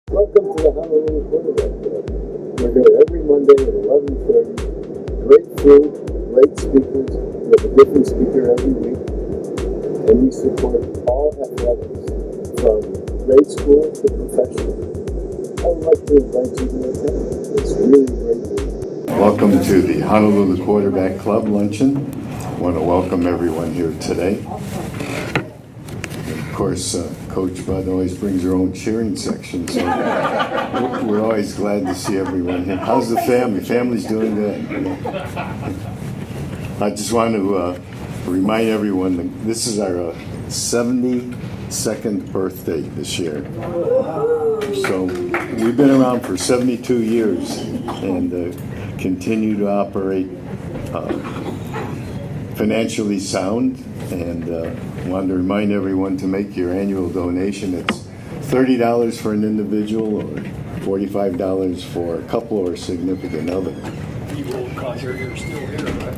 Welcome to the Honolulu Quarterback Club. We're here every Monday at 11:30. Great food, great speakers. We have a different speaker every week. And we support all athletics, from grade school to professional. I would like to invite you to attend. It's really great meeting. Welcome to the Honolulu Quarterback Club Luncheon. I want to welcome everyone here today. Of course, Coach Bud always brings her own cheering section, so we're always glad to see everyone here. How's the family? Family's doing good. I just want to remind everyone that this is our 72nd birthday this year. So we've been around for 72 years and continue to operate financially sound, and wanted to remind everyone to make your annual donation. It's $30 for an individual or $45 for a couple or significant other. Because you're still here, right?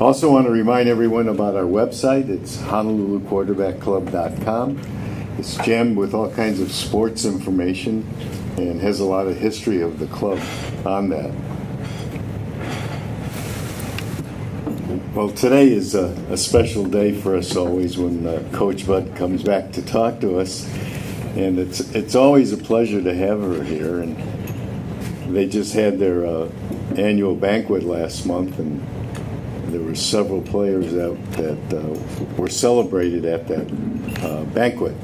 Also want to remind everyone about our website. It's honoluluquarterbackclub.com. It's jammed with all kinds of sports information and has a lot of history of the club on that. Well, today is a special day for us always when Coach Bud comes back to talk to us, and it's always a pleasure to have her here. And they just had their annual banquet last month, and there were several players that were celebrated at that banquet.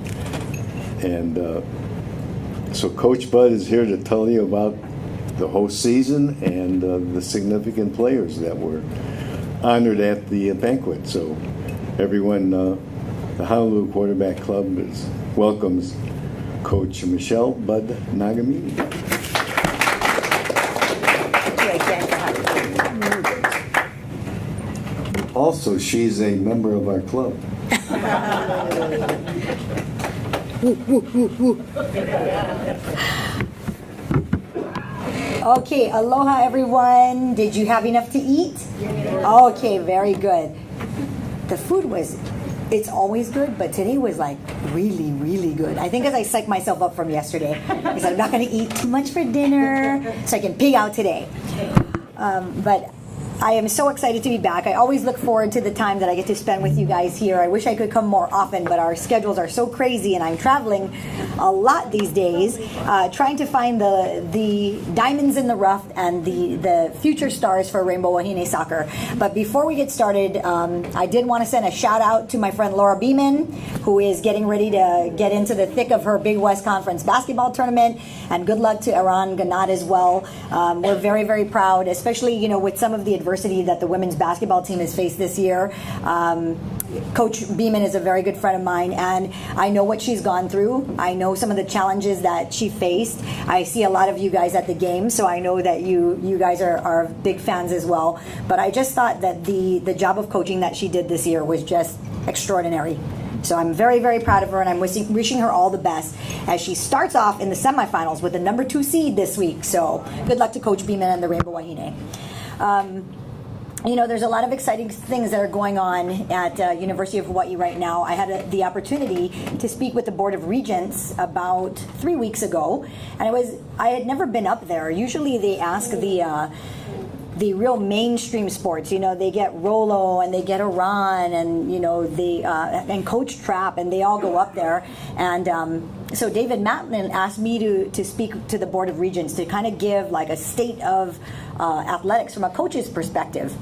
And so Coach Bud is here to tell you about the whole season and the significant players that were honored at the banquet. So everyone, the Honolulu Quarterback Club welcomes Coach Michelle Bud Nagamini. Also, she's a member of our club. Okay, aloha everyone. Did you have enough to eat? Okay, very good. The food it's always good, but today was like really, really good. I think as I psyched myself up from yesterday, I said I'm not going to eat too much for dinner so I can pig out today. But I am so excited to be back. I always look forward to the time that I get to spend with you guys here. I wish I could come more often, but our schedules are so crazy, and I'm traveling a lot these days, trying to find the diamonds in the rough and the future stars for Rainbow Wahine Soccer. But before we get started, I did want to send a shout out to my friend Laura Beeman, who is getting ready to get into the thick of her Big West Conference basketball tournament, and good luck to Iran Ganad as well. We're very, very proud, especially with some of the adversity that the women's basketball team has faced this year. Coach Beeman is a very good friend of mine, and I know what she's gone through. I know some of the challenges that she faced. I see a lot of you guys at the game, so I know that you guys are big fans as well. But I just thought that the job of coaching that she did this year was just extraordinary. So I'm very, very proud of her, and I'm wishing her all the best as she starts off in the semifinals with the number 2 seed this week. So good luck to Coach Beeman and the Rainbow Wahine. There's a lot of exciting things that are going on at University of Hawaii right now. I had the opportunity to speak with the Board of Regents about 3 weeks ago, and I had never been up there. Usually they ask the real mainstream sports. They get Rolo and they get Iran and and Coach Trapp, and they all go up there. And so David Matlin asked me to speak to the Board of Regents to kind of give like a state of athletics from a coach's perspective.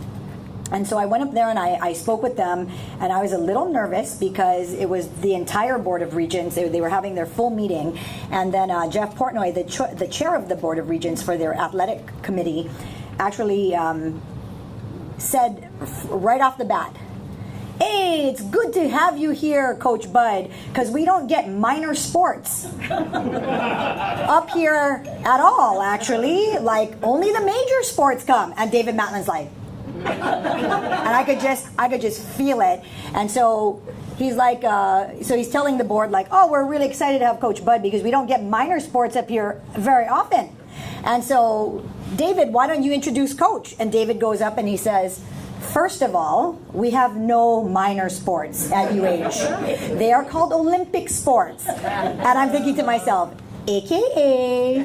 And so I went up there and I spoke with them, and I was a little nervous because it was the entire Board of Regents. They were having their full meeting. And then Jeff Portnoy, the chair of the Board of Regents for their athletic committee, actually said right off the bat, "Hey, it's good to have you here, Coach Bud, because we don't get minor sports up here at all, actually. Like, only the major sports come." And David Matlin's like, and I could just feel it. And so he's like, so he's telling the board like, "Oh, we're really excited to have Coach Bud because we don't get minor sports up here very often." And so, David, why don't you introduce Coach? And David goes up and he says, First of all, we have no minor sports at UH. They are called Olympic sports. And I'm thinking to myself, AKA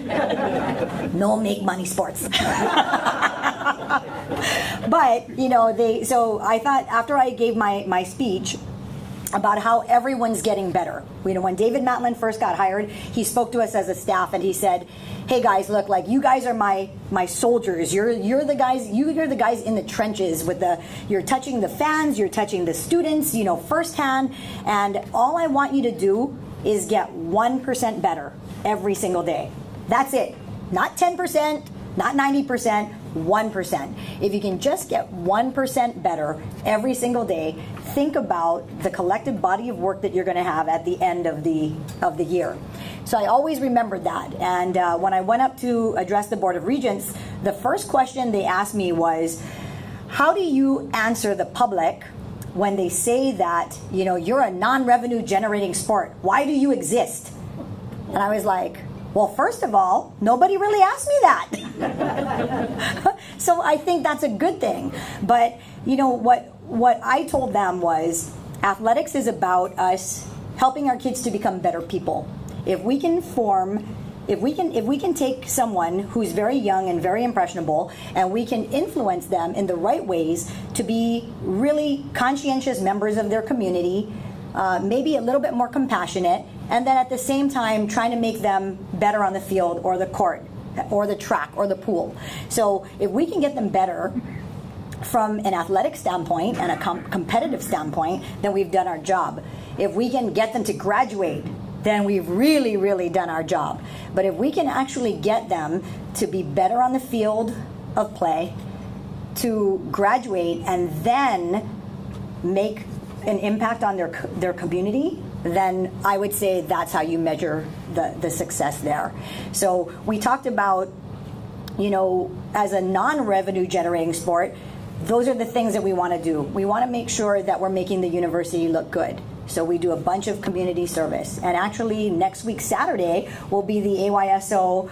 no make money sports. But, so I thought after I gave my speech about how everyone's getting better. When David Matlin first got hired, he spoke to us as a staff and he said, hey guys, look, like you guys are my soldiers. You're the guys in the trenches you're touching the fans, you're touching the students, firsthand, and all I want you to do is get 1% better every single day. That's it. Not 10%, not 90%, 1%. If you can just get 1% better every single day, think about the collective body of work that you're going to have at the end of the year. So I always remembered that. And when I went up to address the Board of Regents, the first question they asked me was, how do you answer the public when they say that, you're a non-revenue generating sport? Why do you exist? And I was like, well, first of all, nobody really asked me that. So I think that's a good thing. But what I told them was athletics is about us helping our kids to become better people. If we can take someone who's very young and very impressionable and we can influence them in the right ways to be really conscientious members of their community, maybe a little bit more compassionate, and then at the same time trying to make them better on the field or the court or the track or the pool. So if we can get them better from an athletic standpoint and a competitive standpoint, then we've done our job. If we can get them to graduate, then we've really, really done our job. But if we can actually get them to be better on the field of play, to graduate and then make an impact on their community, then I would say that's how you measure the success there. So we talked about, as a non-revenue generating sport, those are the things that we want to do. We want to make sure that we're making the university look good. So we do a bunch of community service. And actually, next week, Saturday, will be the AYSO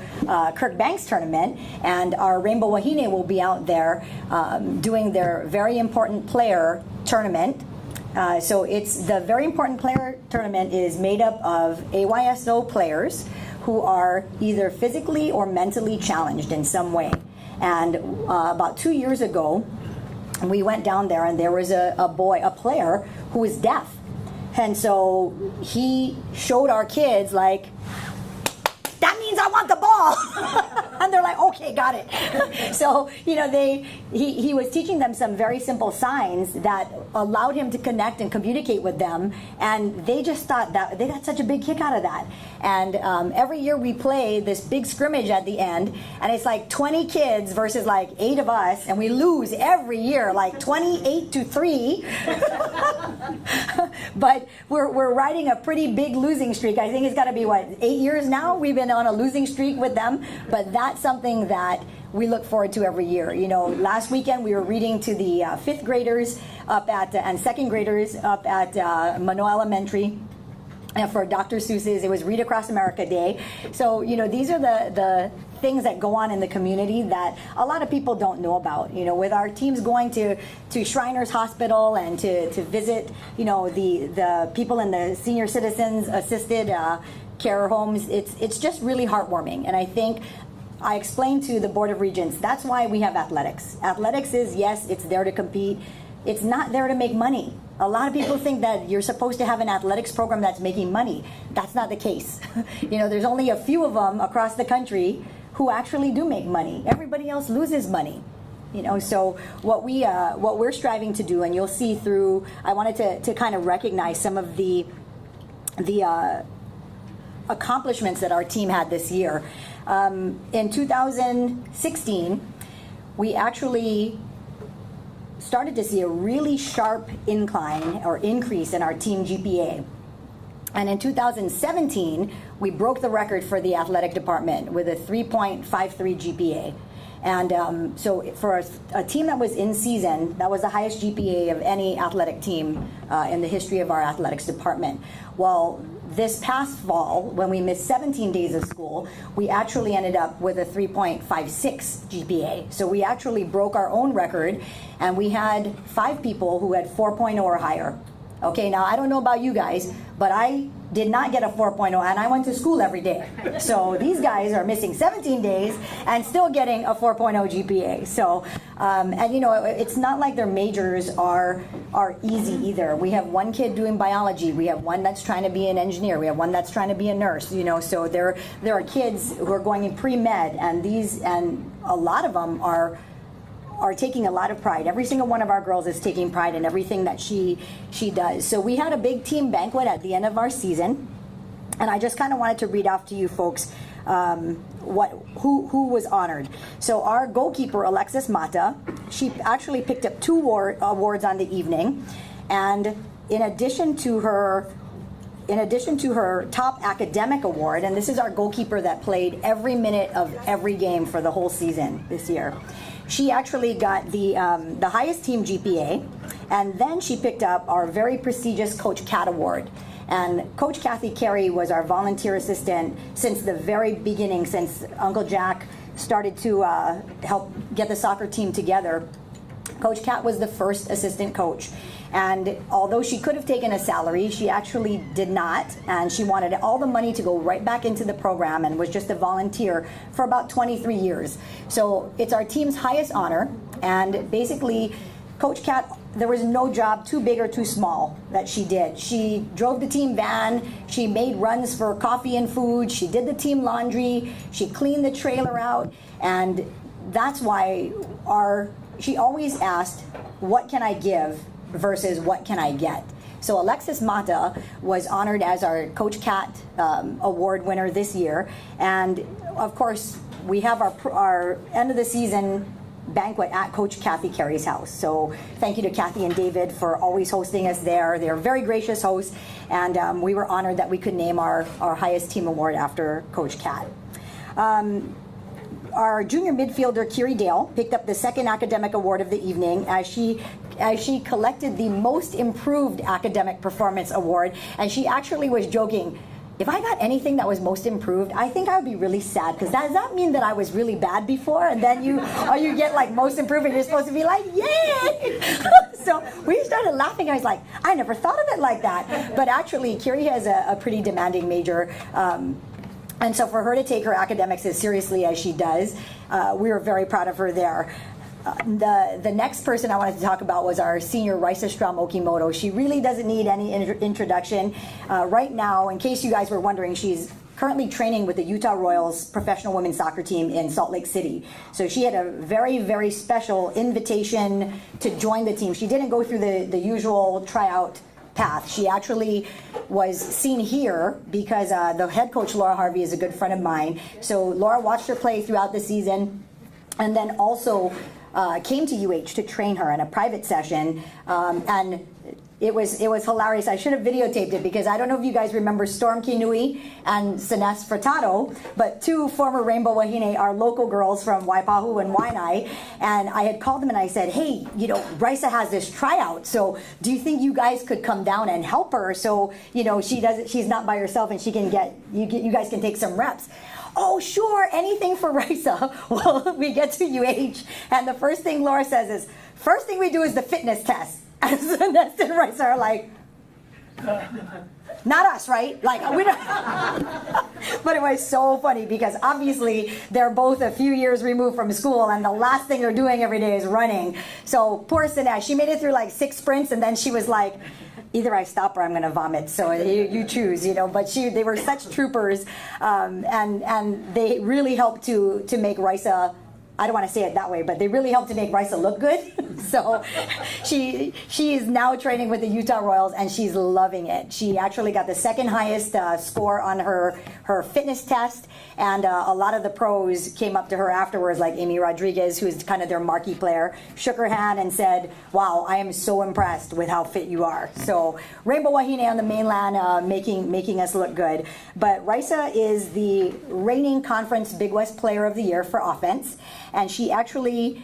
Kirk Banks tournament. And our Rainbow Wahine will be out there doing their very important player tournament. So it's the very important player tournament is made up of AYSO players who are either physically or mentally challenged in some way. And about 2 years ago, we went down there and there was a player who was deaf. And so he showed our kids, like, that means I want the ball. And they're like, okay, got it. So, he was teaching them some very simple signs that allowed him to connect and communicate with them. And they just thought that they got such a big kick out of that. And every year we play this big scrimmage at the end. And it's like 20 kids versus like 8 of us. And we lose every year, like 28-3. But we're riding a pretty big losing streak. I think it's got to be, 8 years now? We've been on a losing streak with them. But that's something that we look forward to every year. Last weekend we were reading to the 5th graders up at and 2nd graders up at Manoa Elementary. And for Dr. Seuss's, it was Read Across America Day. So, these are the things that go on in the community that a lot of people don't know about. With our teams going to Shriners Hospital and to visit, the people in the senior citizens assisted care homes, it's just really heartwarming. And I think I explained to the Board of Regents, that's why we have athletics. Athletics is, yes, it's there to compete. It's not there to make money. A lot of people think that you're supposed to have an athletics program that's making money. That's not the case. There's only a few of them across the country who actually do make money. Everybody else loses money. So what we're striving to do, and you'll see through, I wanted to kind of recognize some of the accomplishments that our team had this year. In 2016, we actually started to see a really sharp incline or increase in our team GPA. And in 2017, we broke the record for the athletic department with a 3.53 GPA. And so for a team that was in season, that was the highest GPA of any athletic team in the history of our athletics department. Well, this past fall, when we missed 17 days of school, we actually ended up with a 3.56 GPA. So we actually broke our own record, and we had 5 people who had 4.0 or higher. Okay, now I don't know about you guys, but I did not get a 4.0, and I went to school every day. So these guys are missing 17 days and still getting a 4.0 GPA. So, and you know, it's not like their majors are easy either. We have one kid doing biology. We have one that's trying to be an engineer. We have one that's trying to be a nurse. You know, so there are kids who are going in pre-med, and a lot of them are taking a lot of pride. Every single one of our girls is taking pride in everything that she does. So we had a big team banquet at the end of our season, and I just kind of wanted to read off to you folks who was honored. So our goalkeeper, Alexis Mata, she actually picked up 2 awards on the evening, and in addition to her top academic award, and this is our goalkeeper that played every minute of every game for the whole season this year, she actually got the highest team GPA, and then she picked up our very prestigious Coach Cat Award. And Coach Kathy Carey was our volunteer assistant since the very beginning, since Uncle Jack started to help get the soccer team together. Coach Cat was the first assistant coach. And although she could have taken a salary, she actually did not. And she wanted all the money to go right back into the program, and was just a volunteer for about 23 years. So it's our team's highest honor. And basically, Coach Cat, there was no job too big or too small that she did. She drove the team van. She made runs for coffee and food. She did the team laundry. She cleaned the trailer out. And that's why she always asked, what can I give versus what can I get? So Alexis Mata was honored as our Coach Cat award winner this year. And of course, we have our end of the season banquet at Coach Kathy Carey's house. So thank you to Kathy and David for always hosting us there. They're very gracious hosts, and we were honored that we could name our highest team award after Coach Cat. Our junior midfielder, Kiri Dale, picked up the second academic award of the evening as she collected the Most Improved Academic Performance Award. And she actually was joking, if I got anything that was most improved, I think I would be really sad, because does that mean that I was really bad before? And then you get like most improved, and you're supposed to be like, yay! So we started laughing. I was like, I never thought of it like that. But actually, Kiri has a pretty demanding major. And so for her to take her academics as seriously as she does, we were very proud of her there. The next person I wanted to talk about was our senior Raisa Strom Okimoto. She really doesn't need any introduction. Right now, in case you guys were wondering, she's currently training with the Utah Royals professional women's soccer team in Salt Lake City. So she had a very, very special invitation to join the team. She didn't go through the usual tryout path. She actually was seen here because the head coach, Laura Harvey, is a good friend of mine. So Laura watched her play throughout the season, and then also came to UH to train her in a private session, and it was hilarious. I should have videotaped it, because I don't know if you guys remember Storm Kinui and Sines Furtado, but 2 former Rainbow Wahine are local girls from Waipahu and Waianae, and I had called them and I said, hey, Raisa has this tryout, so do you think you guys could come down and help her, so she's not by herself and she can you guys can take some reps? Oh, sure, anything for Raisa. Well, we get to UH, and the first thing Laura says is, first thing we do is the fitness test. And Nest and Raisa are like, not us, right? Like, we don't. But it was so funny, because obviously they're both a few years removed from school, and the last thing they're doing every day is running. So poor Sinesh, she made it through like 6 sprints, and then she was like, either I stop or I'm going to vomit. So you choose, But they were such troopers, and they really helped to make Raisa. I don't want to say it that way, but they really helped to make Raisa look good. So she is now training with the Utah Royals, and she's loving it. She actually got the second highest score on her fitness test, and a lot of the pros came up to her afterwards, like Amy Rodriguez, who's kind of their marquee player, shook her hand and said, wow, I am so impressed with how fit you are. So Rainbow Wahine on the mainland making us look good. But Raisa is the reigning Conference Big West Player of the Year for offense, and she actually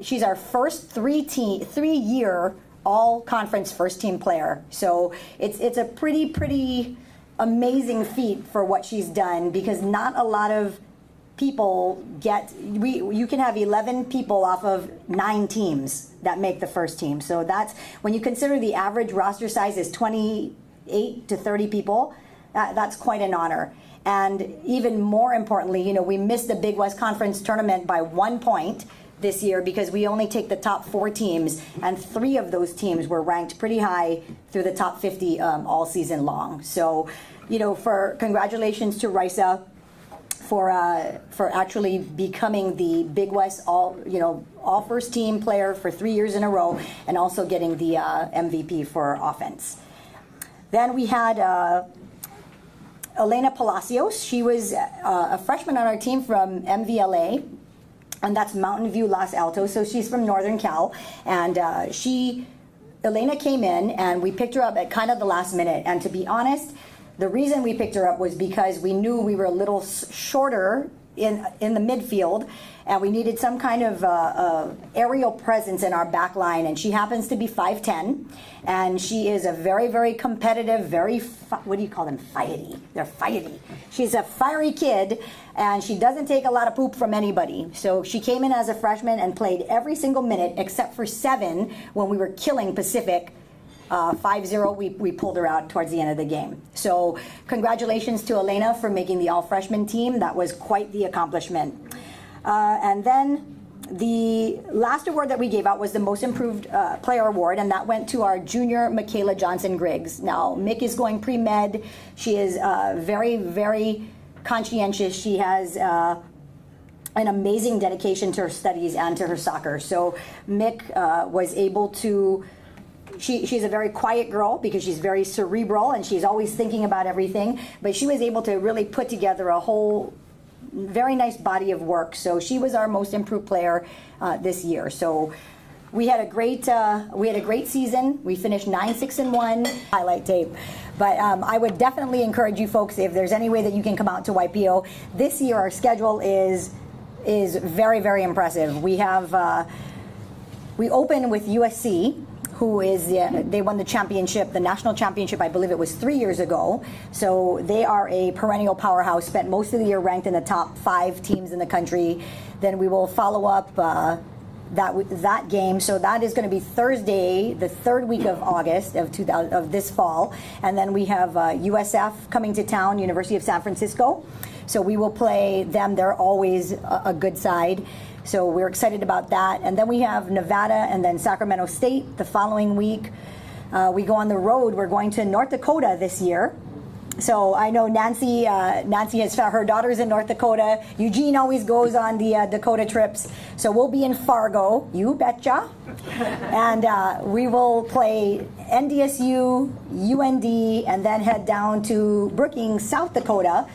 she's our first 3-year all conference first team player. So it's a pretty amazing feat for what she's done, because not a lot of people you can have 11 people off of 9 teams that make the first team. So that's, when you consider the average roster size is 28 to 30 people, that's quite an honor. And even more importantly, you know, we missed the Big West Conference tournament by 1 point this year because we only take the top 4 teams, and 3 of those teams were ranked pretty high through the top 50 all season long. So, you know, congratulations to Risa for actually becoming the Big West all first team player for 3 years in a row, and also getting the MVP for offense. Then we had Elena Palacios. She was a freshman on our team from MVLA, and that's Mountain View Los Altos. So she's from Northern Cal, and Elena came in, and we picked her up at kind of the last minute. And to be honest, the reason we picked her up was because we knew we were a little shorter in the midfield, and we needed some kind of aerial presence in our back line. And she happens to be 5'10", and she is a very competitive, what do you call them? Fighty. They're fighty. She's a fiery kid, and she doesn't take a lot of poop from anybody. So she came in as a freshman and played every single minute except for 7 when we were killing Pacific. 5-0, we pulled her out towards the end of the game. So congratulations to Elena for making the all-freshman team. That was quite the accomplishment. And then the last award that we gave out was the Most Improved Player Award, and that went to our junior Michaela Johnson-Griggs. Now, Mick is going pre-med. She is very conscientious. She has an amazing dedication to her studies and to her soccer. So Mick was able to... She's a very quiet girl because she's very cerebral and she's always thinking about everything, but she was able to really put together a whole very nice body of work. So she was our most improved player this year. So we had a great season. We finished 9-6-1. Highlight tape. But I would definitely encourage you folks, if there's any way that you can come out to YPO this year, our schedule is very impressive. We open with USC, who is they won the championship, the national championship, I believe it was 3 years ago. So they are a perennial powerhouse, spent most of the year ranked in the top 5 teams in the country. Then we will follow up that game. So that is going to be Thursday, the 3rd week of August of this fall. And then we have USF coming to town, University of San Francisco. So we will play them. They're always a good side. So we're excited about that. And then we have Nevada and then Sacramento State the following week. We go on the road. We're going to North Dakota this year. So I know Nancy has found her daughter's in North Dakota. Eugene always goes on the Dakota trips. So we'll be in Fargo, you betcha. And we will play NDSU, UND, and then head down to Brookings, South Dakota.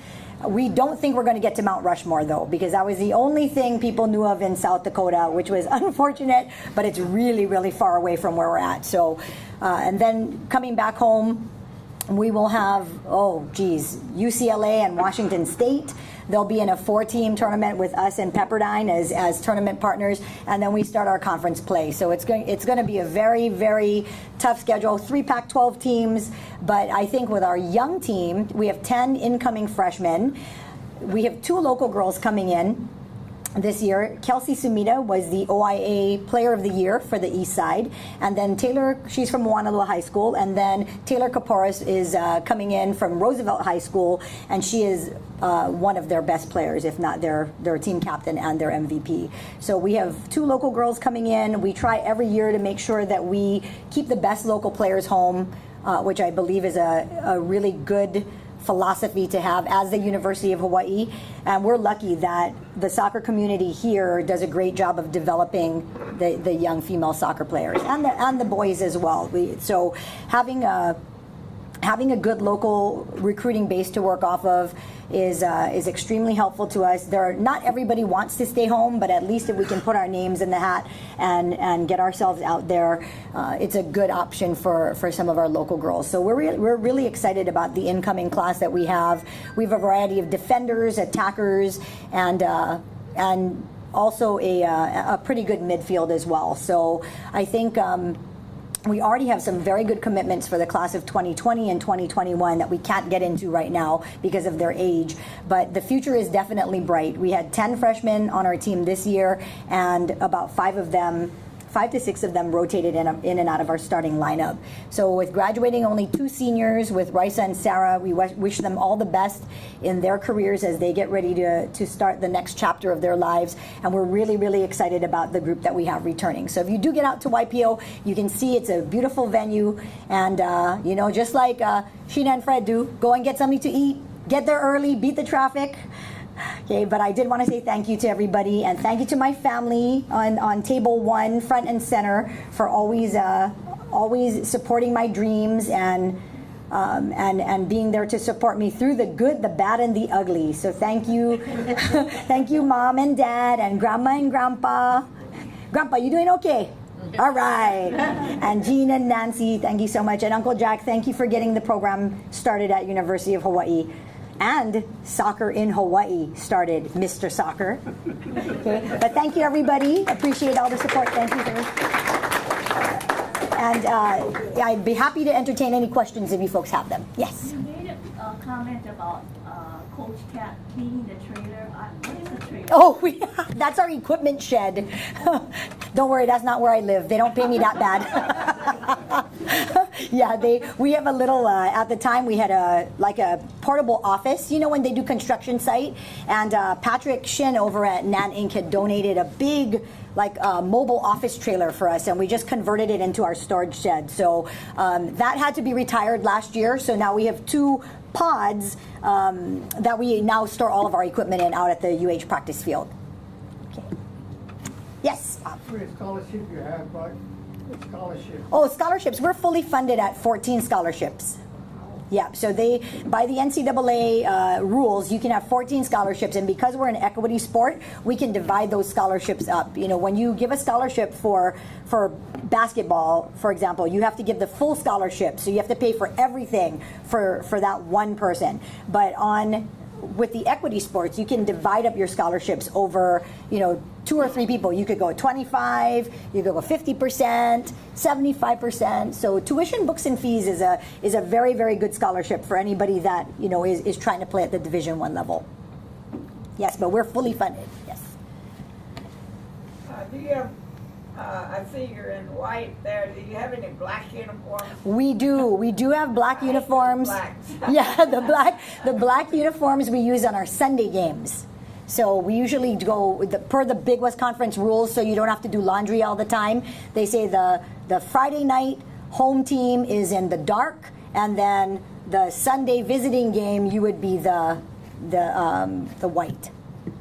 We don't think we're going to get to Mount Rushmore, though, because that was the only thing people knew of in South Dakota, which was unfortunate, but it's really far away from where we're at. So, and then coming back home, we will have, UCLA and Washington State. They'll be in a 4-team tournament with us and Pepperdine as tournament partners, and then we start our conference play. So it's going to be a very tough schedule. 3 Pac-12 teams, but I think with our young team, we have 10 incoming freshmen. We have 2 local girls coming in this year. Kelsey Sumida was the OIA Player of the Year for the East Side, and then Taylor, she's from Wanalua High School, and then Taylor Kaporis is coming in from Roosevelt High School, and she is one of their best players, if not their team captain and their MVP. So we have 2 local girls coming in. We try every year to make sure that we keep the best local players home, which I believe is a really good philosophy to have as the University of Hawaii. And we're lucky that the soccer community here does a great job of developing the young female soccer players and the boys as well. So having a good local recruiting base to work off of is extremely helpful to us. Not everybody wants to stay home, but at least if we can put our names in the hat and get ourselves out there, it's a good option for some of our local girls. So we're really excited about the incoming class that we have. We have a variety of defenders, attackers, and also a pretty good midfield as well. So I think We already have some very good commitments for the class of 2020 and 2021 that we can't get into right now because of their age, but the future is definitely bright. We had 10 freshmen on our team this year, and about 5 to 6 of them rotated in and out of our starting lineup. So with graduating only 2 seniors, with Raisa and Sarah, we wish them all the best in their careers as they get ready to start the next chapter of their lives. And we're really, really excited about the group that we have returning. So if you do get out to YPO, you can see it's a beautiful venue. And, just like Sheena and Fred do, go and get something to eat, get there early, beat the traffic. Okay, but I did want to say thank you to everybody, and thank you to my family on table 1, front and center, for always supporting my dreams and being there to support me through the good, the bad, and the ugly. So thank you, thank you, Mom and Dad, and Grandma and Grandpa. Grandpa, you doing okay? All right. And Jean and Nancy, thank you so much, and Uncle Jack, thank you for getting the program started at University of Hawaii. And Soccer in Hawaii started, Mr. Soccer. Okay. But thank you, everybody. Appreciate all the support. Thank you. And I'd be happy to entertain any questions if you folks have them. Yes? You made a comment about Coach Cat cleaning the trailer. What is the trailer? Oh, that's our equipment shed. Don't worry, that's not where I live. They don't pay me that bad. Yeah, we have a little, at the time we had a portable office, when they do construction site, and Patrick Shin over at Nan Inc. had donated a big mobile office trailer for us, and we just converted it into our storage shed. So that had to be retired last year, so now we have 2 pods that we now store all of our equipment in out at the UH practice field. Okay. Yes? What scholarship you have, but scholarship? Oh, scholarships. We're fully funded at 14 scholarships. Yeah, so by the NCAA rules, you can have 14 scholarships, and because we're an equity sport, we can divide those scholarships up. When you give a scholarship for basketball, for example, you have to give the full scholarship, so you have to pay for everything for that one person. But with the equity sports, you can divide up your scholarships over, 2 or 3 people. You could go 25, you could go 50%, 75%. So tuition, books, and fees is a very, very good scholarship for anybody that is trying to play at the Division I level. Yes, but we're fully funded. Yes. Do you have? I see you're in white there. Do you have any black uniforms? We do. We do have black uniforms. Blacks. Yeah, the black uniforms we use on our Sunday games. So we usually go per the Big West Conference rules, so you don't have to do laundry all the time. They say the Friday night home team is in the dark, and then the Sunday visiting game you would be the white.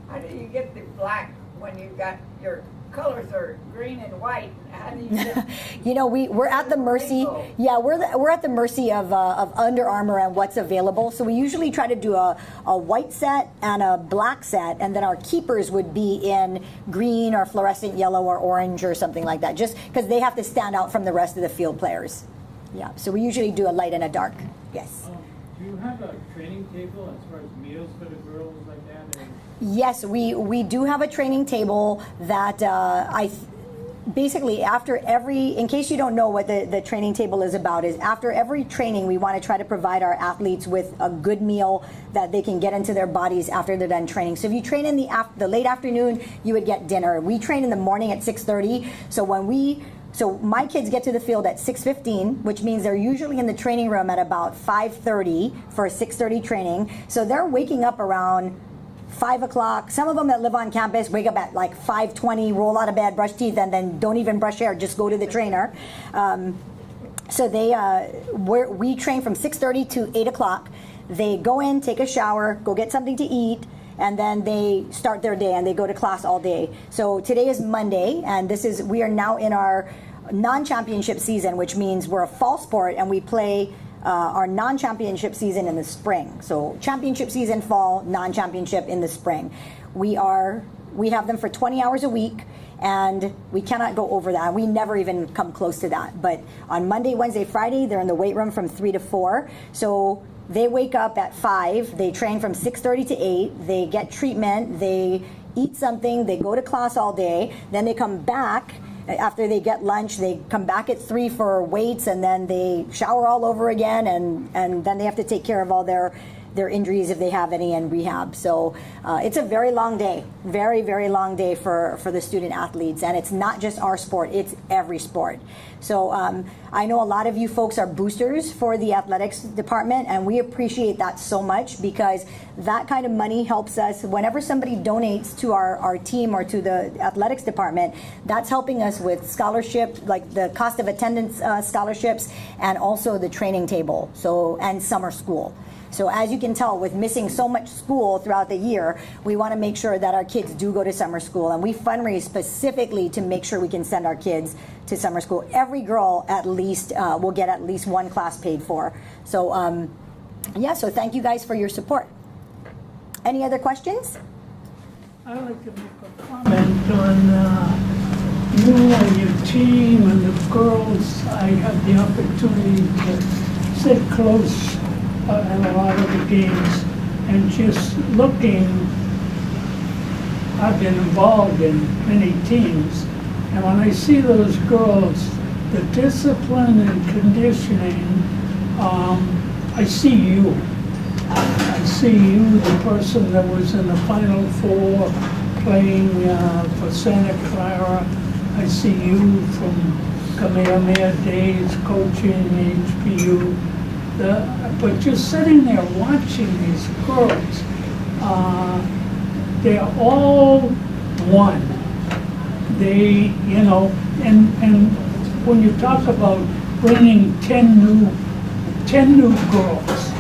How do you get the black when you've got your colors are green and white? How do you get we're at the mercy. Yeah, we're at the mercy of Under Armour and what's available. So we usually try to do a white set and a black set, and then our keepers would be in green or fluorescent yellow or orange or something like that, just because they have to stand out from the rest of the field players. Yeah, so we usually do a light and a dark. Yes. Do you have a training table as far as meals for the girls like that? Or? Yes, we do have a training table that basically after in case you don't know what the training table is about, is after every training we want to try to provide our athletes with a good meal that they can get into their bodies after they're done training. So if you train in the late afternoon, you would get dinner. We train in the morning at 6:30. So my kids get to the field at 6:15, which means they're usually in the training room at about 5:30 for a 6:30 training. So they're waking up around 5 o'clock. Some of them that live on campus wake up at 5:20, roll out of bed, brush teeth, and then don't even brush hair, just go to the trainer. So we train from 6:30 to 8 o'clock. They go in, take a shower, go get something to eat, and then they start their day and they go to class all day. So today is Monday, and we are now in our non-championship season, which means we're a fall sport and we play our non-championship season in the spring. So championship season fall, non-championship in the spring. We have them for 20 hours a week, and we cannot go over that. We never even come close to that. But on Monday, Wednesday, Friday, they're in the weight room from 3 to 4. So they wake up at 5. They train from 6:30 to 8. They get treatment. They eat something. They go to class all day. Then they come back after they get lunch, they come back at 3 for weights, and then they shower all over again, and then they have to take care of all their injuries if they have any in rehab. So it's a very long day, very, very long day for the student athletes. And it's not just our sport, it's every sport. So I know a lot of you folks are boosters for the athletics department, and we appreciate that so much, because that kind of money helps us. Whenever somebody donates to our team or to the athletics department, that's helping us with scholarship, like the cost of attendance scholarships, and also the training table, and summer school. So as you can tell, with missing so much school throughout the year, we want to make sure that our kids do go to summer school. And we fundraise specifically to make sure we can send our kids to summer school. Every girl at least will get at least one class paid for. So so thank you guys for your support. Any other questions? I'd like to make a comment on you and your team and the girls. I had the opportunity to sit close in a lot of the games, and just looking, I've been involved in many teams, and when I see those girls, the discipline and conditioning, I see you. I see you, the person that was in the Final Four playing for Santa Clara. I see you from Kamehameha days coaching HPU. But just sitting there watching these girls, they're all one. They, and when you talk about bringing 10 new girls,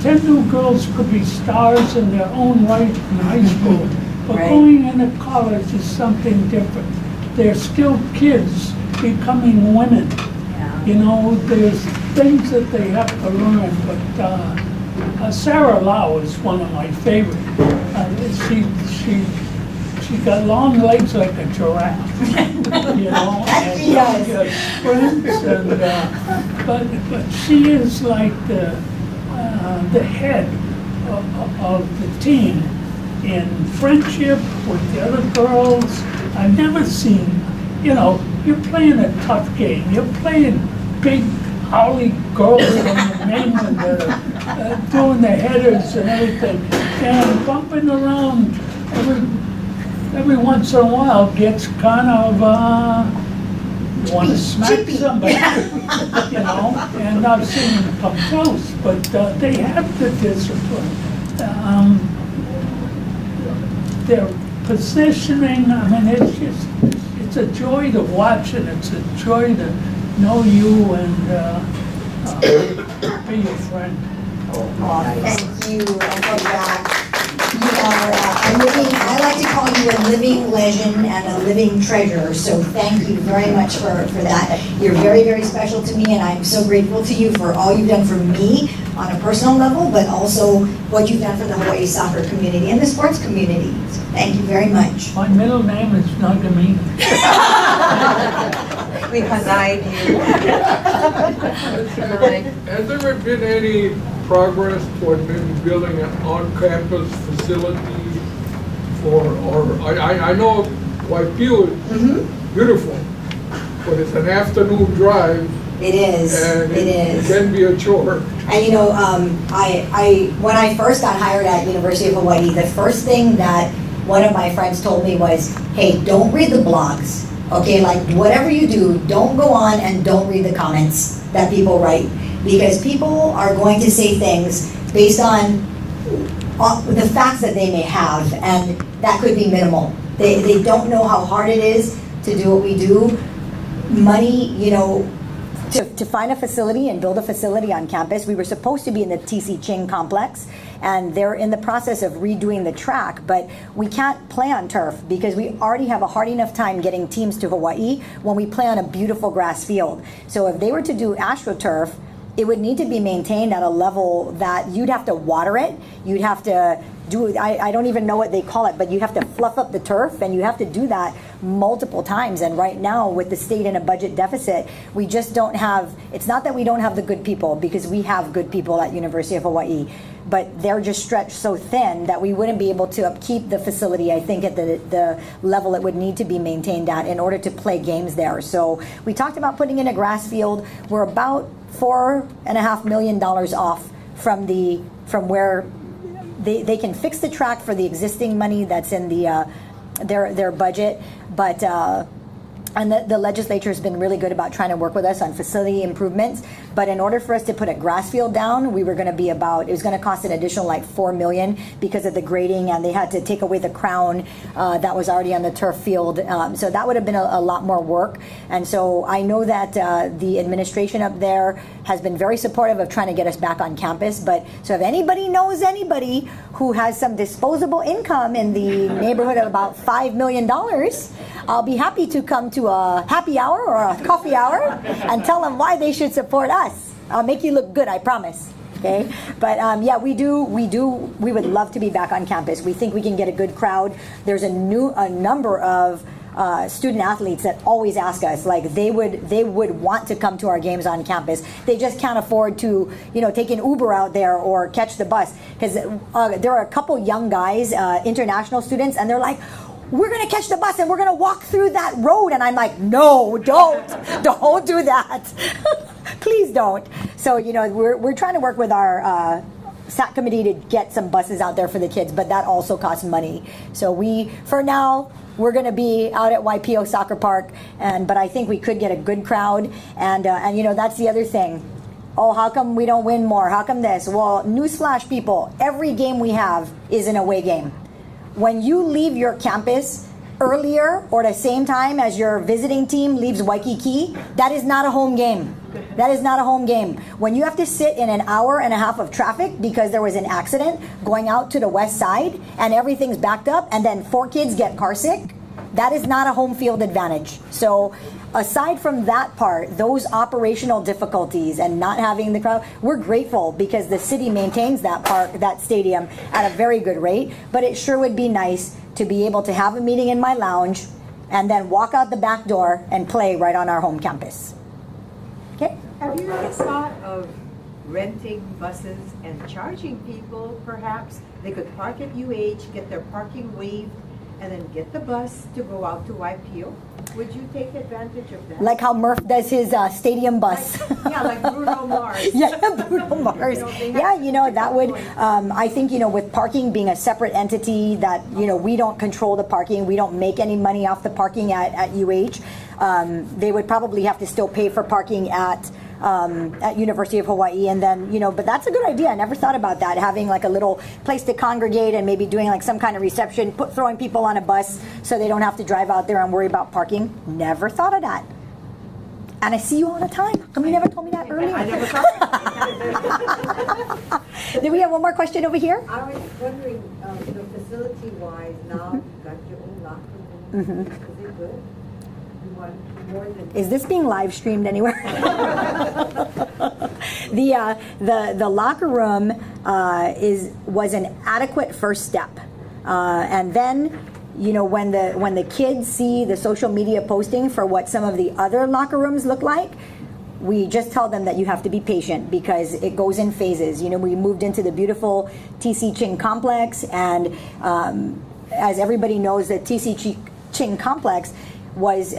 10 new girls could be stars in their own right in high school, but Right. Going into college is something different. They're still kids becoming women. There's things that they have to learn, but Sarah Lau is one of my favorites. She got long legs like a giraffe, and Yes. sprints, and but she is like the head of the team in friendship with the other girls. I've never seen, you're playing a tough game. You're playing big Holly girls from the mainland that are doing the headers and everything, and bumping around every once in a while gets kind of you want to smack somebody, and I've seen them come close, but they have the discipline. Their positioning, it's a joy to watch, and it's a joy to know you and be your friend. Thank you, Uncle Jack. You are I like to call you a living legend and a living treasure, so thank you very much for that. You're very, very special to me, and I'm so grateful to you for all you've done for me on a personal level, but also what you've done for the Hawaii soccer community and the sports community. So thank you very much. My middle name is Nagamine. Because I do. Has there been any progress toward maybe building an on-campus facility I know Waipio is beautiful, but it's an afternoon drive. It is. And it is. It can be a chore. And when I first got hired at University of Hawaii, the first thing that one of my friends told me was, hey, don't read the blogs, okay? Like, whatever you do, don't go on and don't read the comments that people write, because people are going to say things based on the facts that they may have, and that could be minimal. They don't know how hard it is to do what we do. Money, to find a facility and build a facility on campus. We were supposed to be in the TC Ching complex, and they're in the process of redoing the track, but we can't play on turf because we already have a hard enough time getting teams to Hawaii when we play on a beautiful grass field. So if they were to do AstroTurf, it would need to be maintained at a level that you'd have to water it, you'd have to do, I don't even know what they call it, but you have to fluff up the turf, and you have to do that multiple times. And right now, with the state in a budget deficit, we just don't have, it's not that we don't have the good people, because we have good people at University of Hawaii, but they're just stretched so thin that we wouldn't be able to upkeep the facility, I think, at the level it would need to be maintained at in order to play games there. So we talked about putting in a grass field. We're about $4.5 million off from where they can fix the track for the existing money that's in their budget, but and the legislature has been really good about trying to work with us on facility improvements. But in order for us to put a grass field down, we were going to be it was going to cost an additional like $4 million because of the grading, and they had to take away the crown that was already on the turf field. So that would have been a lot more work. And so I know that the administration up there has been very supportive of trying to get us back on campus. But so if anybody knows anybody who has some disposable income in the neighborhood of about $5 million, I'll be happy to come to a happy hour or a coffee hour and tell them why they should support us. I'll make you look good, I promise. Okay, but yeah, we would love to be back on campus. We think we can get a good crowd. There's a number of student athletes that always ask us, like they would want to come to our games on campus. They just can't afford to, take an Uber out there or catch the bus, because there are a couple young guys, international students, and they're like, we're going to catch the bus and we're going to walk through that road. And I'm like, no, don't do that. Please don't. So, we're trying to work with our SAC committee to get some buses out there for the kids, but that also costs money. So for now, we're going to be out at YPO Soccer Park, but I think we could get a good crowd. And that's the other thing. Oh, how come we don't win more? How come this? Well, newsflash, people, every game we have is an away game. When you leave your campus earlier or the same time as your visiting team leaves Waikiki, that is not a home game. That is not a home game. When you have to sit in an hour and a half of traffic because there was an accident going out to the west side and everything's backed up and then 4 kids get car sick, that is not a home field advantage. So aside from that part, those operational difficulties and not having the crowd, we're grateful because the city maintains that stadium at a very good rate. But it sure would be nice to be able to have a meeting in my lounge and then walk out the back door and play right on our home campus. Okay? Have you ever thought of renting buses and charging people, perhaps? They could park at UH, get their parking waived, and then get the bus to go out to YPO? Would you take advantage of that? Like how Murph does his stadium bus. Like Bruno Mars. Yeah, Bruno Mars. That would, I think, with parking being a separate entity that, we don't control the parking. We don't make any money off the parking at UH. They would probably have to still pay for parking at University of Hawaii, and then but that's a good idea. I never thought about that, having like a little place to congregate and maybe doing like some kind of reception, throwing people on a bus so they don't have to drive out there and worry about parking. Never thought of that. And I see you all the time. How come you never told me that earlier? I never thought. Do we have one more question over here? I was wondering, facility-wise, now you've got your own locker room. Is it good? You want more than... Is this being live streamed anywhere? The locker room was an adequate first step, and then when the kids see the social media posting for what some of the other locker rooms look like, we just tell them that you have to be patient because it goes in phases. We moved into the beautiful TC Ching complex, and as everybody knows, the TC Ching complex was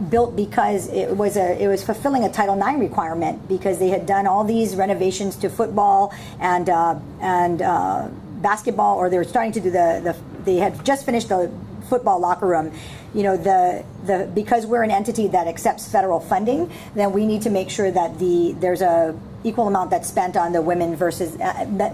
built because it was fulfilling a Title IX requirement, because they had done all these renovations to football and basketball, or they were starting to do they had just finished the football locker room. Because we're an entity that accepts federal funding, then we need to make sure that there's a equal amount that's spent on the women versus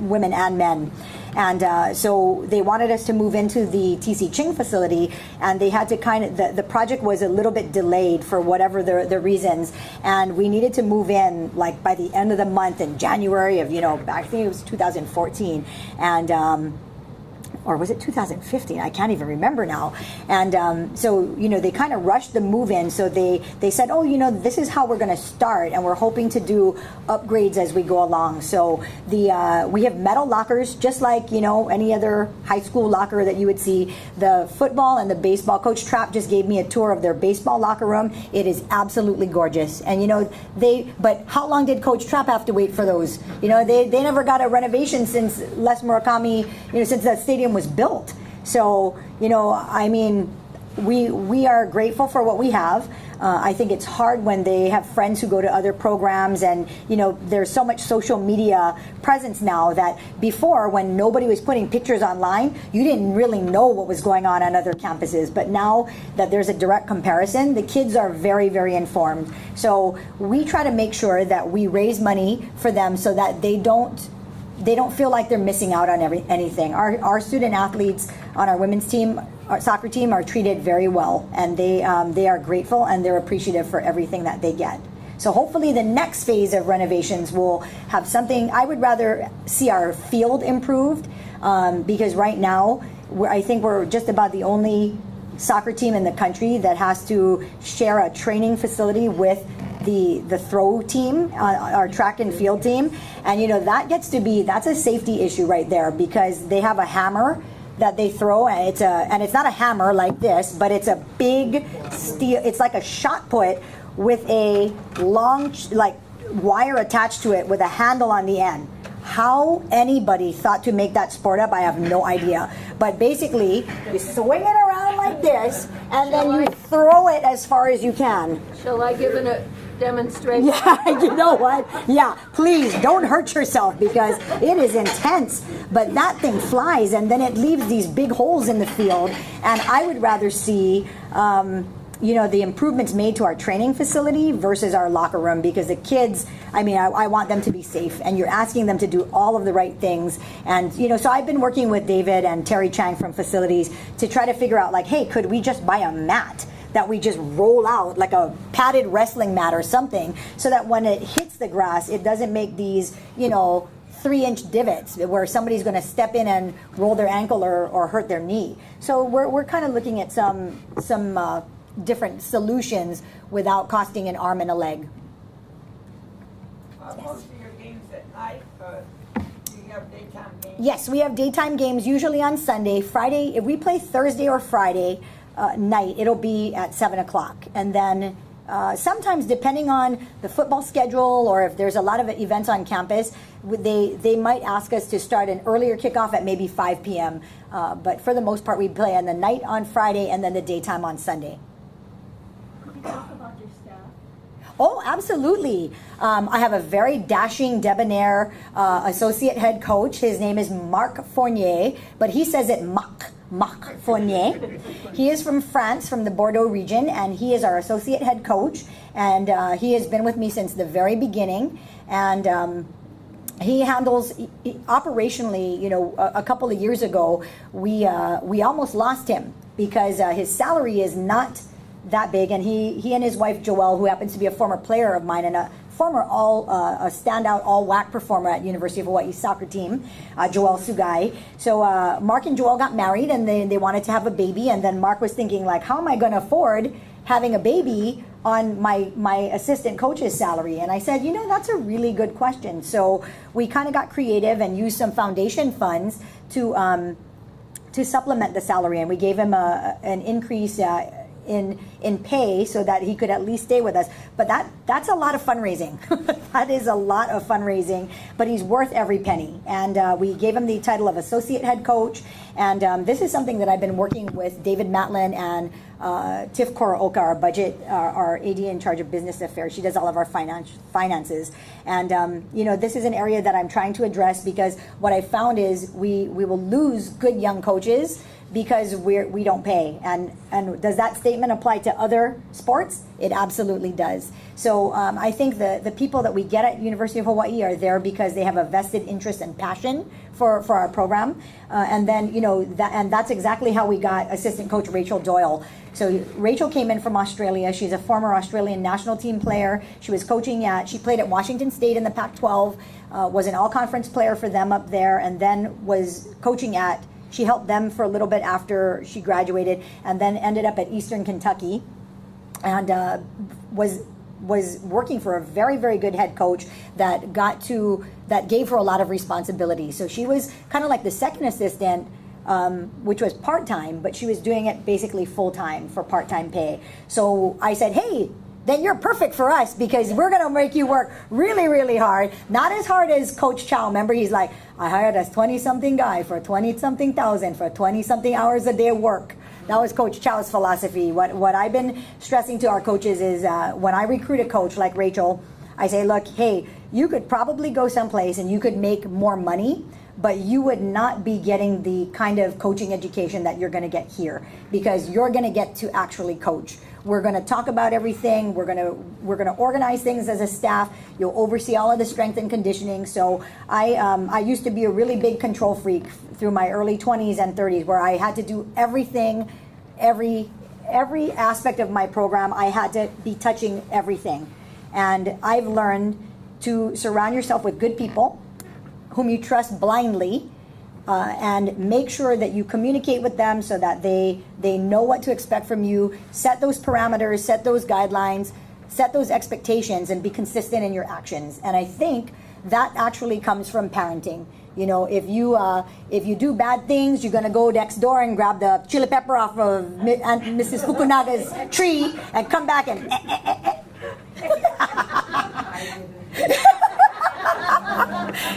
women and men. And so they wanted us to move into the TC Ching facility, and they had to the project was a little bit delayed for whatever the reasons, and we needed to move in like by the end of the month in January of, I think it was 2014. And or was it 2015? I can't even remember now. And so, you know, they kind of rushed the move in. So they said, oh, you know, this is how we're going to start. And we're hoping to do upgrades as we go along. So we have metal lockers, just like, you know, any other high school locker that you would see. The football and the baseball, Coach Trapp just gave me a tour of their baseball locker room. It is absolutely gorgeous. And, you know, but how long did Coach Trapp have to wait for those? You know, they never got a renovation since Les Murakami, you know, since that stadium was built. So, you know, I mean, we are grateful for what we have. I think it's hard when they have friends who go to other programs, and, you know, there's so much social media presence now that before, when nobody was putting pictures online, you didn't really know what was going on other campuses. But now that there's a direct comparison, the kids are very, very informed. So we try to make sure that we raise money for them so that they don't feel like they're missing out on anything. Our student athletes on our women's team, our soccer team, are treated very well, and they are grateful and they're appreciative for everything that they get. So hopefully the next phase of renovations will have something. I would rather see our field improved, because right now I think we're just about the only soccer team in the country that has to share a training facility with the throw team, our track and field team. And, you know, that's a safety issue right there, because they have a hammer that they throw, and it's not a hammer like this, but it's a big steel. It's like a shot put with a long like wire attached to it with a handle on the end. How anybody thought to make that sport up, I have no idea. But basically, you swing it around like this, and then you throw it as far as you can. Shall I give a demonstration? Yeah, you know what? Yeah, please don't hurt yourself, because it is intense. But that thing flies, and then it leaves these big holes in the field. And I would rather see, you know, the improvements made to our training facility versus our locker room, because the kids, I mean, I want them to be safe, and you're asking them to do all of the right things. And, you know, so I've been working with David and Terry Chang from facilities to try to figure out, like, hey, could we just buy a mat that we just roll out, like a padded wrestling mat or something, so that when it hits the grass, it doesn't make these, you know, 3-inch divots where somebody's going to step in and roll their ankle or hurt their knee. So we're kind of looking at some different solutions without costing an arm and a leg. Most of your games at night, do you have daytime games? Yes, we have daytime games usually on Sunday. Friday, if we play Thursday or Friday night, it'll be at 7 o'clock. And then sometimes, depending on the football schedule, or if there's a lot of events on campus, they might ask us to start an earlier kickoff at maybe 5 p.m. But for the most part, we play on the night on Friday and then the daytime on Sunday. Can you talk about your staff? Oh, absolutely. I have a very dashing, debonair associate head coach. His name is Marc Fournier, but he says it Marc Fournier. He is from France, from the Bordeaux region, and he is our associate head coach. And he has been with me since the very beginning. And he handles operationally. You know, a couple of years ago, we almost lost him because his salary is not that big, and he and his wife Joelle, who happens to be a former player of mine and a former a standout all WAC performer at University of Hawaii soccer team, Joelle Sugai. So Mark and Joelle got married, and they wanted to have a baby, and then Mark was thinking, like, how am I going to afford having a baby on my assistant coach's salary? And I said, you know, that's a really good question. So we kind of got creative and used some foundation funds to supplement the salary, and we gave him an increase in pay so that he could at least stay with us. But that's a lot of fundraising. That is a lot of fundraising, but he's worth every penny. And we gave him the title of associate head coach. And this is something that I've been working with David Matlin and Tiff Korooka, our AD in charge of business affairs. She does all of our finances. And, you know, this is an area that I'm trying to address, because what I found is we will lose good young coaches because we don't pay. And does that statement apply to other sports? It absolutely does. So I think the people that we get at University of Hawaii are there because they have a vested interest and passion for our program. And then, you know, that's exactly how we got assistant coach Rachel Doyle. So Rachel came in from Australia. She's a former Australian national team player. She played at Washington State in the Pac-12, was an all-conference player for them up there, and then was coaching at She helped them for a little bit after she graduated, and then ended up at Eastern Kentucky, and was working for a very, very good head coach that gave her a lot of responsibility. So she was kind of like the second assistant, which was part-time, but she was doing it basically full-time for part-time pay. So I said, hey, then you're perfect for us, because we're going to make you work really, really hard. Not as hard as Coach Chow. Remember, he's like, I hired a 20-something guy for 20-something thousand for 20-something hours a day of work. That was Coach Chow's philosophy. What I've been stressing to our coaches is when I recruit a coach like Rachel, I say, look, hey, you could probably go someplace and you could make more money, but you would not be getting the kind of coaching education that you're going to get here, because you're going to get to actually coach. We're going to talk about everything. We're going to organize things as a staff. You'll oversee all of the strength and conditioning. So I used to be a really big control freak through my early 20s and 30s, where I had to do everything, every aspect of my program. I had to be touching everything. And I've learned to surround yourself with good people whom you trust blindly, and make sure that you communicate with them so that they know what to expect from you. Set those parameters, set those guidelines, set those expectations, and be consistent in your actions. And I think that actually comes from parenting. You know, if you do bad things, you're gonna go next door and grab the chili pepper off of Aunt Mrs. Fukunaga's tree and come back and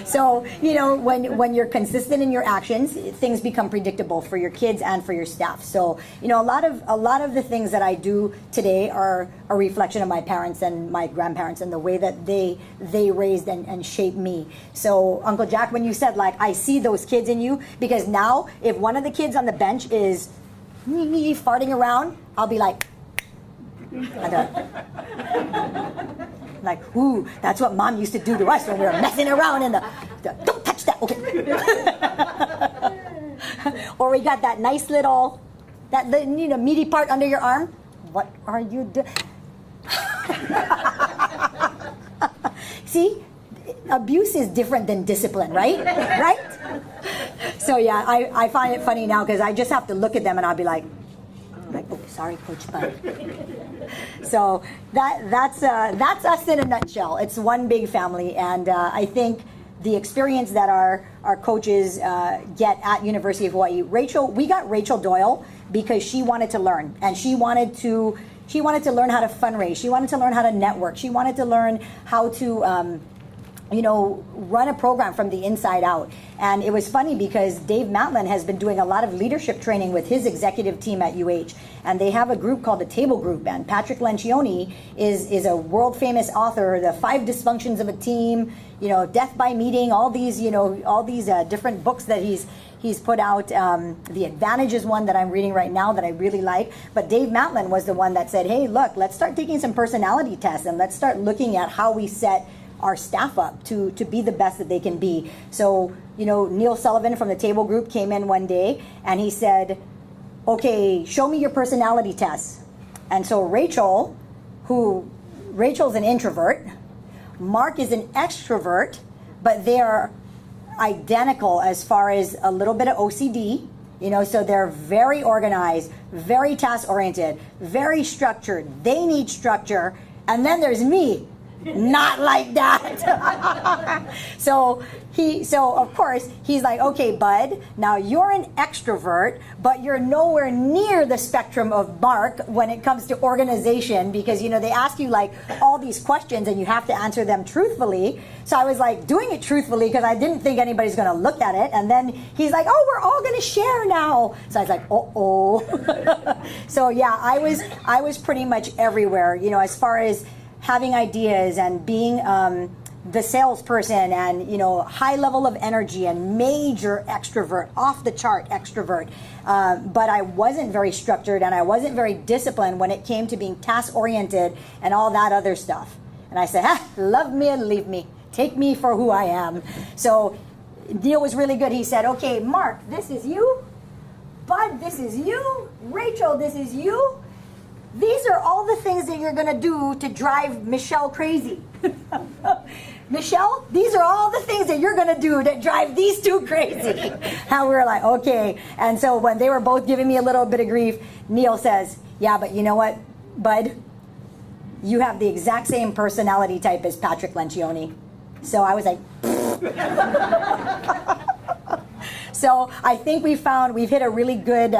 So, you know, when you're consistent in your actions, things become predictable for your kids and for your staff. So, you know, a lot of the things that I do today are a reflection of my parents and my grandparents and the way that they raised and shaped me. So, Uncle Jack, when you said, like, I see those kids in you, because now if one of the kids on the bench is farting around, I'll be like, like, ooh, that's what Mom used to do to us when we were messing around in the don't touch that, okay. Or we got that nice little, meaty part under your arm. What are you doing? See, abuse is different than discipline, right? Right? So yeah, I find it funny now, because I just have to look at them and I'll be like, oh, sorry, Coach Bud. So that's us in a nutshell. It's one big family, and I think the experience that our coaches get at University of Hawaii. We got Rachel Doyle because she wanted to learn, and she wanted to learn how to fundraise. She wanted to learn how to network. She wanted to learn how to run a program from the inside out. And it was funny because Dave Matlin has been doing a lot of leadership training with his executive team at UH. And they have a group called the Table Group. And Patrick Lencioni is a world famous author, The 5 Dysfunctions of a Team, Death by Meeting, all these different books that he's put out. The Advantage is one that I'm reading right now that I really like. But Dave Matlin was the one that said, hey, look, let's start taking some personality tests and let's start looking at how we set our staff up to be the best that they can be. So, Neil Sullivan from the Table Group came in one day and he said, okay, show me your personality tests. And so Rachel's an introvert, Mark is an extrovert, but they are identical as far as a little bit of OCD, so they're very organized, very task-oriented, very structured. They need structure. And then there's me. Not like that. So of course he's like, okay, Bud, now you're an extrovert, but you're nowhere near the spectrum of Mark when it comes to organization, because they ask you like all these questions and you have to answer them truthfully. So I was like doing it truthfully because I didn't think anybody's going to look at it. And then he's like, oh, we're all going to share now. So I was like, oh. So yeah, I was pretty much everywhere, as far as having ideas and being the salesperson and, high level of energy and major extrovert, off the chart extrovert. But I wasn't very structured and I wasn't very disciplined when it came to being task oriented and all that other stuff. And I said, love me and leave me. Take me for who I am. So Neil was really good. He said, okay, Mark, this is you. Bud, this is you. Rachel, this is you. These are all the things that you're going to do to drive Michelle crazy. Michelle, these are all the things that you're going to do that drive these two crazy. And we were like, okay. And so when they were both giving me a little bit of grief, Neil says, yeah, but you know what, bud? You have the exact same personality type as Patrick Lencioni. So I was like, so I think we've hit a really good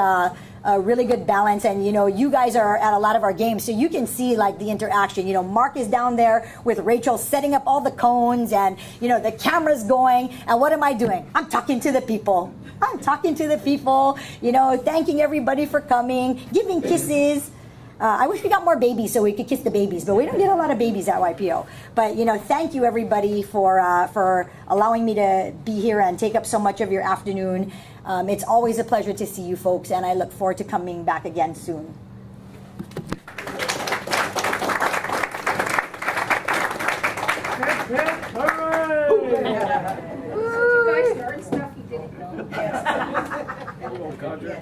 balance, and you guys are at a lot of our games, so you can see like the interaction. Mark is down there with Rachel setting up all the cones, and the camera's going, and what am I doing? I'm talking to the people. Thanking everybody for coming, giving kisses. I wish we got more babies so we could kiss the babies, but we don't get a lot of babies at YPO. But thank you everybody for allowing me to be here and take up so much of your afternoon. It's always a pleasure to see you folks, and I look forward to coming back again soon. Hooray! You guys learned stuff you didn't know.